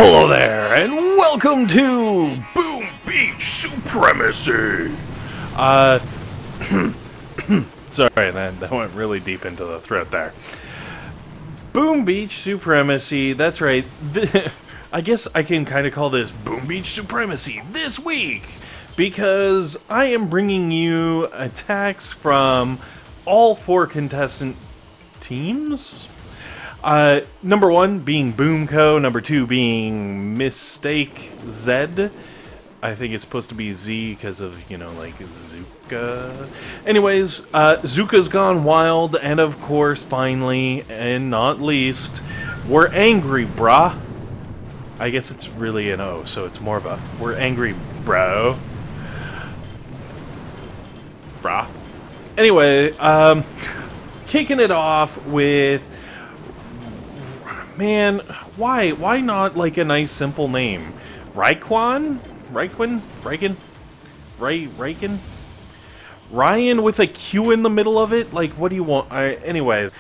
Hello there, and welcome to Boom Beach Supremacy. Sorry, that went really deep into the throat there. Boom Beach Supremacy, that's right. I guess I can kind of call this Boom Beach Supremacy this week, because I am bringing you attacks from all 4 contestant teams. Number 1 being Boomco, number 2 being Mistake Z. I think it's supposed to be Z because of, you know, like Zuka. Anyways, Zuka's gone wild, and of course, finally, and not least, we're angry, brah. I guess it's really an O, so it's more of a, we're angry, bro. Brah. Anyway, kicking it off with... Man, why not like a nice simple name? Ryan with a Q in the middle of it? Like, what do you want? Anyways,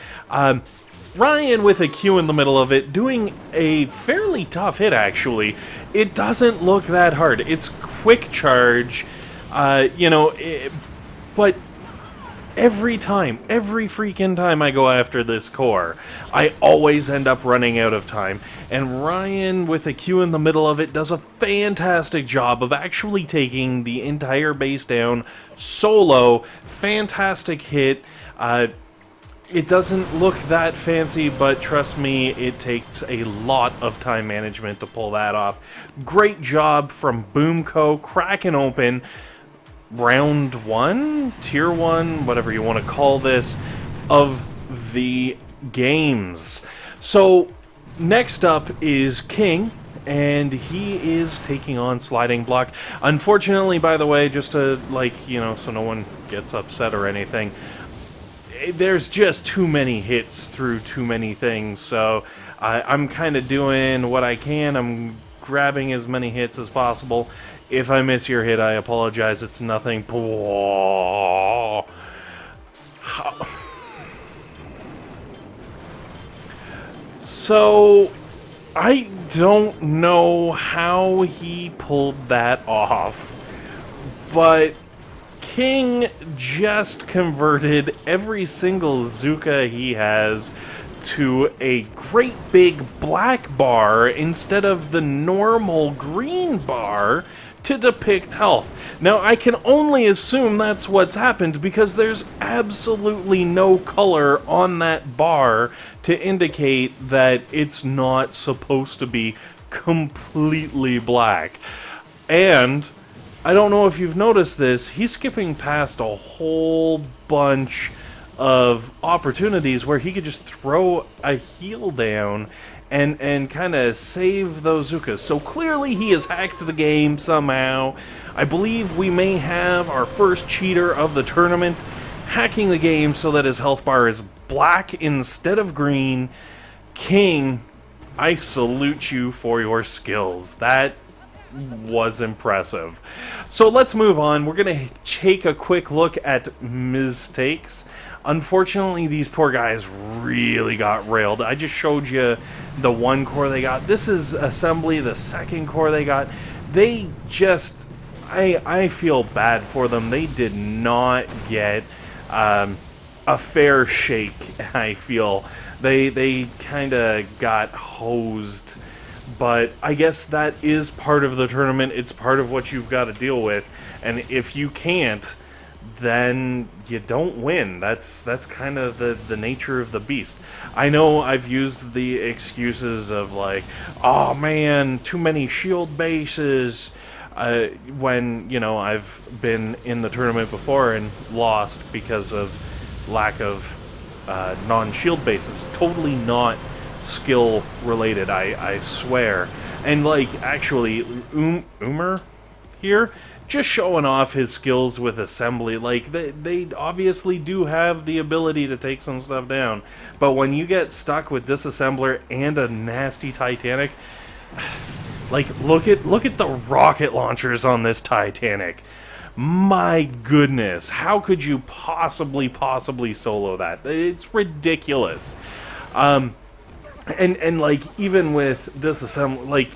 Ryan with a Q in the middle of it, doing a fairly tough hit, actually. It doesn't look that hard. It's quick charge, you know, but... Every freaking time I go after this core, I always end up running out of time. And Ryan, with a Q in the middle of it, does a fantastic job of actually taking the entire base down solo. Fantastic hit. It doesn't look that fancy, but trust me, it takes a lot of time management to pull that off. Great job from Boomco, cracking open round 1, tier 1, whatever you want to call this, of the games. So next up is King, and he is taking on Sliding Block. Unfortunately, by the way, just to, like, you know, so no one gets upset or anything, there's just too many hits through too many things, so I'm kind of doing what I can. I'm grabbing as many hits as possible. If I miss your hit, I apologize. It's nothing. So, I don't know how he pulled that off, but King just converted every single Zuka he has to a great big black bar instead of the normal green bar to depict health. Now, I can only assume that's what's happened because there's absolutely no color on that bar to indicate that it's not supposed to be completely black. And I don't know if you've noticed this, he's skipping past a whole bunch of opportunities where he could just throw a heal down and kind of save those Zukas. So clearly he has hacked the game somehow. I believe we may have our first cheater of the tournament hacking the game so that his health bar is black instead of green. King, I salute you for your skills. That was impressive. So let's move on. We're going to take a quick look at mistakes. Unfortunately, these poor guys really got railed. I just showed you the 1 core they got. This is Assembly, the 2nd core they got. They just... I feel bad for them. They did not get a fair shake, I feel. They kind of got hosed. But I guess that is part of the tournament. It's part of what you've got to deal with. And if you can't, then you don't win. That's kind of the nature of the beast. I know I've used the excuses of like, oh man, too many shield bases, when, you know, I've been in the tournament before and lost because of lack of non-shield bases. Totally not skill related, I swear. And like, actually, Umer here, just showing off his skills with Assembly. Like, they obviously do have the ability to take some stuff down, but when you get stuck with Disassembler and a nasty Titanic, like, look at the rocket launchers on this Titanic. My goodness, how could you possibly solo that? It's ridiculous. And like, even with Disassembly, like,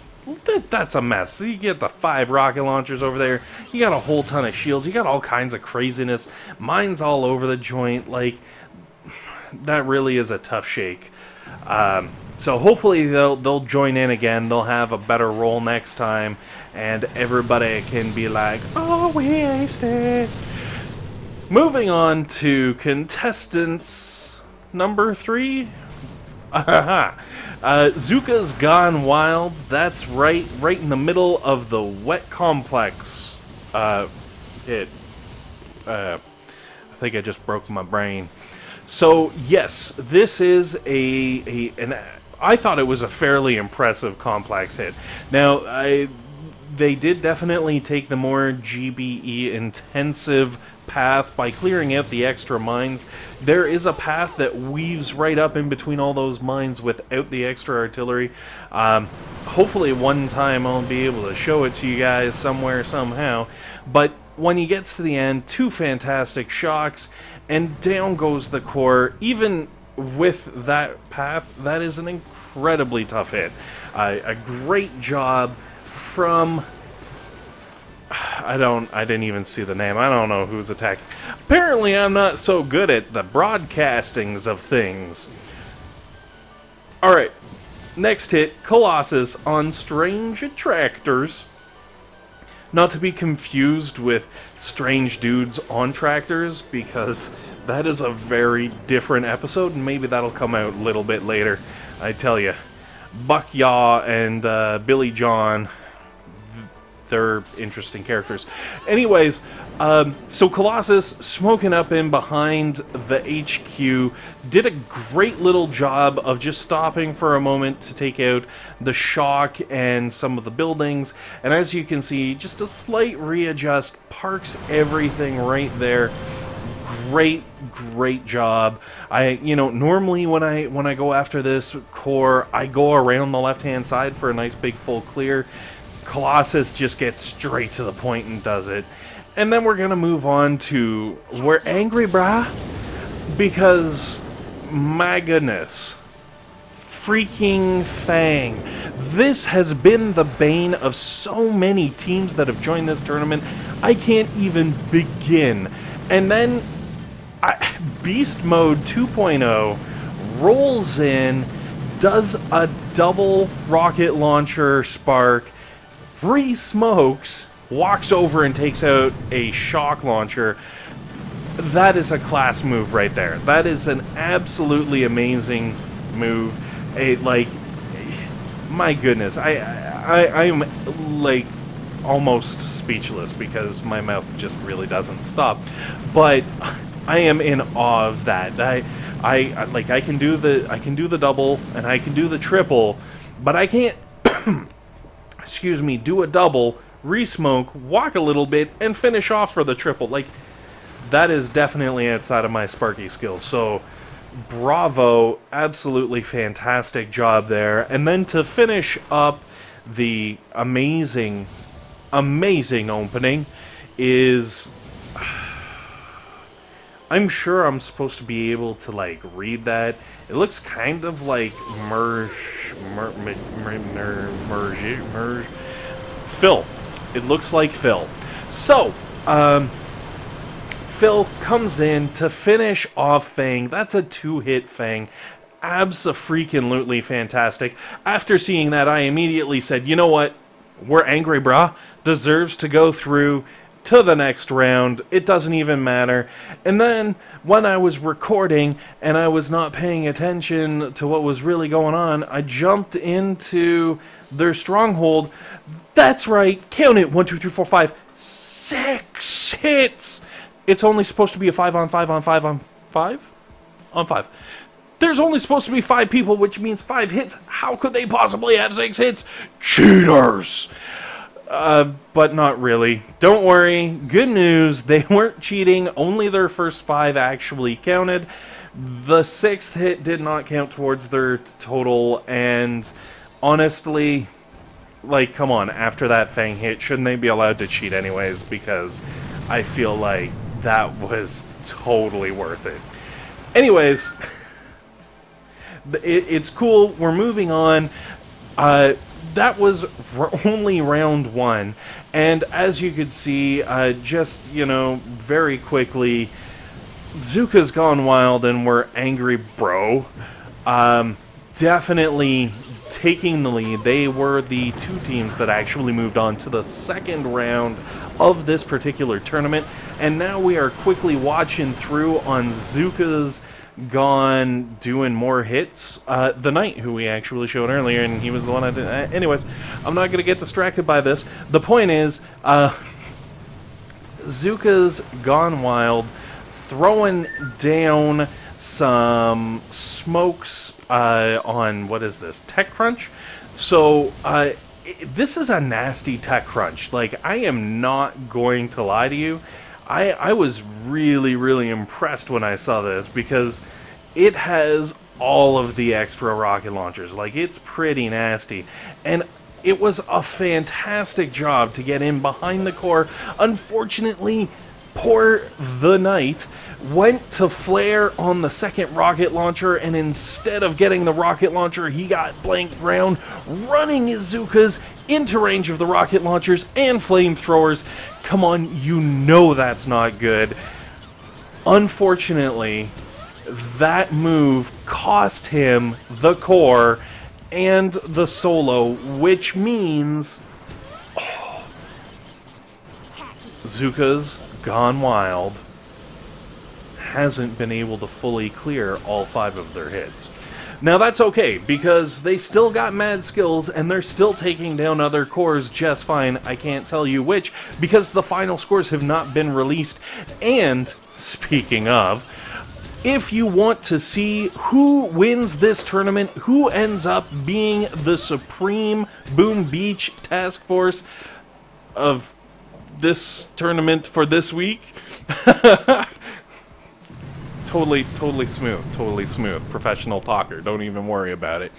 that's a mess. You get the 5 rocket launchers over there, you got a whole ton of shields, you got all kinds of craziness, mines all over the joint, like, that really is a tough shake. So hopefully they'll join in again, they'll have a better role next time, and everybody can be like, oh, we aced it. Moving on to contestants number 3. Zuka's Gone Wild. That's right in the middle of the wet complex. I think I just broke my brain. So yes, this is I thought it was a fairly impressive complex hit. Now, they did definitely take the more GBE intensive path by clearing out the extra mines. There is a path that weaves right up in between all those mines without the extra artillery. Hopefully one time I'll be able to show it to you guys somewhere, somehow. But when he gets to the end, 2 fantastic shocks, and down goes the core. Even with that path, that is an incredibly tough hit. A great job from... I didn't even see the name. I don't know who's attacking. Apparently I'm not so good at the broadcastings of things. Alright, next hit, Colossus on Strange Attractors. Not to be confused with Strange Dudes on Tractors, because that is a very different episode, and maybe that'll come out a little bit later. I tell you, Buck Yaw and Billy John... they're interesting characters. Anyways, so Colossus, smoking up in behind the HQ, did a great little job of just stopping for a moment to take out the shock and some of the buildings. And as you can see, just a slight readjust, parks everything right there. Great job. Normally when I go after this core, I go around the left-hand side for a nice big full clear. Colossus just gets straight to the point and does it. And then we're gonna move on to We're Angry Brah, because my goodness, freaking Fang. This has been the bane of so many teams that have joined this tournament. I can't even begin. And then Beast Mode 2.0 rolls in, does a double rocket launcher spark, re-smokes, walks over and takes out a shock launcher. That is a class move right there. That is an absolutely amazing move. My goodness, I'm like almost speechless because my mouth just really doesn't stop. But I am in awe of that. I can do the double and I can do the triple, but I can't excuse me, do a double, re-smoke, walk a little bit, and finish off for the triple. Like, that is definitely outside of my Sparky skills. So, bravo, absolutely fantastic job there. And then to finish up the amazing opening is... I'm sure I'm supposed to be able to, like, read that. It looks kind of like Phil. It looks like Phil. So, Phil comes in to finish off Fang. That's a 2-hit Fang. Abso-freaking-lutely fantastic. After seeing that, I immediately said, you know what? We're Angry Brah deserves to go through to the next round. It doesn't even matter. And then when I was recording and I was not paying attention to what was really going on, I jumped into their stronghold. That's right, count it, 1 2 3 4 5 6 hits. It's only supposed to be a 5 on 5 on 5 on 5 on 5. There's only supposed to be 5 people, which means 5 hits. How could they possibly have 6 hits? Cheaters! But not really. Don't worry. Good news. They weren't cheating. Only their first 5 actually counted. The 6th hit did not count towards their total. And honestly, like, come on. After that Fang hit, shouldn't they be allowed to cheat anyways? Because I feel like that was totally worth it. Anyways, it's cool. We're moving on. that was only round 1, and as you could see, just, you know, very quickly, Zuka's gone wild and we're angry, bro. Definitely taking the lead. They were the 2 teams that actually moved on to the second round of this particular tournament, and now we are quickly watching through on Zuka's gone doing more hits. The Knight, who we actually showed earlier, and he was the one I did. Anyways, I'm not going to get distracted by this. The point is, Zuka's gone wild, throwing down some smokes on, what is this, Tech Crunch? So, this is a nasty Tech Crunch. Like, I am not going to lie to you. I was really, really impressed when I saw this, because it has all of the extra rocket launchers. Like, it's pretty nasty. And it was a fantastic job to get in behind the core. Unfortunately, poor The Knight went to flare on the second rocket launcher, and instead of getting the rocket launcher, he got blanked round, running his Zukas into range of the rocket launchers and flamethrowers. Come on, you know that's not good. Unfortunately, that move cost him the core and the solo, which means Zuka's gone wild hasn't been able to fully clear all 5 of their hits. Now that's okay, because they still got mad skills and they're still taking down other cores just fine. I can't tell you which, because the final scores have not been released. And speaking of, if you want to see who wins this tournament, who ends up being the Supreme Boom Beach Task Force of this tournament for this week, totally smooth. Professional talker. Don't even worry about it.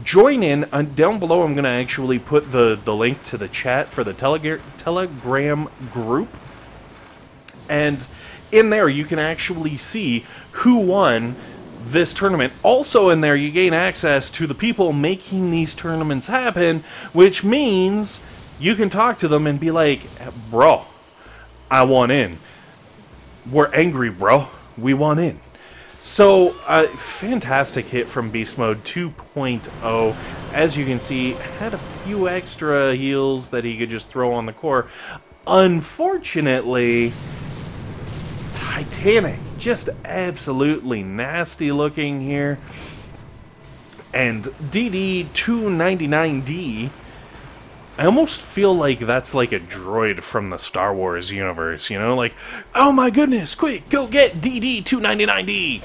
Join in. Down below, I'm going to actually put the link to the chat for the Telegram group. And in there, you can actually see who won this tournament. Also in there, you gain access to the people making these tournaments happen, which means you can talk to them and be like, bro, I want in. We're angry, bro. We want in. So, fantastic hit from Beast Mode 2.0. As you can see, had a few extra heals that he could just throw on the core. Unfortunately, Titanic, just absolutely nasty looking here. And DD-299D, I almost feel like that's like a droid from the Star Wars universe, you know? Like, oh my goodness, quick, go get DD-299D!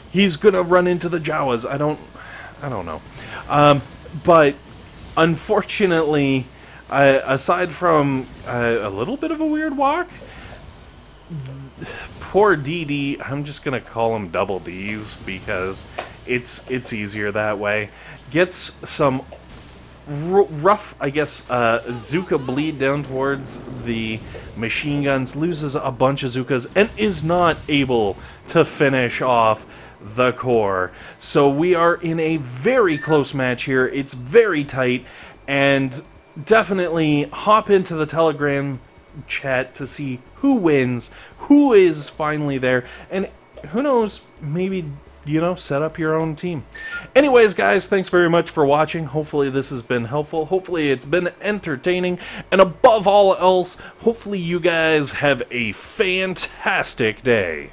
He's gonna run into the Jawas. I don't know. But, unfortunately, aside from a little bit of a weird walk, poor DD, I'm just gonna call him Double D's, because it's easier that way, gets some rough, I guess, Zuka bleed down towards the machine guns, loses a bunch of Zukas, and is not able to finish off the core. So we are in a very close match here. It's very tight, and definitely hop into the Telegram chat to see who wins, who is finally there, and who knows, maybe, you know, set up your own team. Anyways, guys, thanks very much for watching. Hopefully this has been helpful. Hopefully it's been entertaining. And above all else, hopefully you guys have a fantastic day.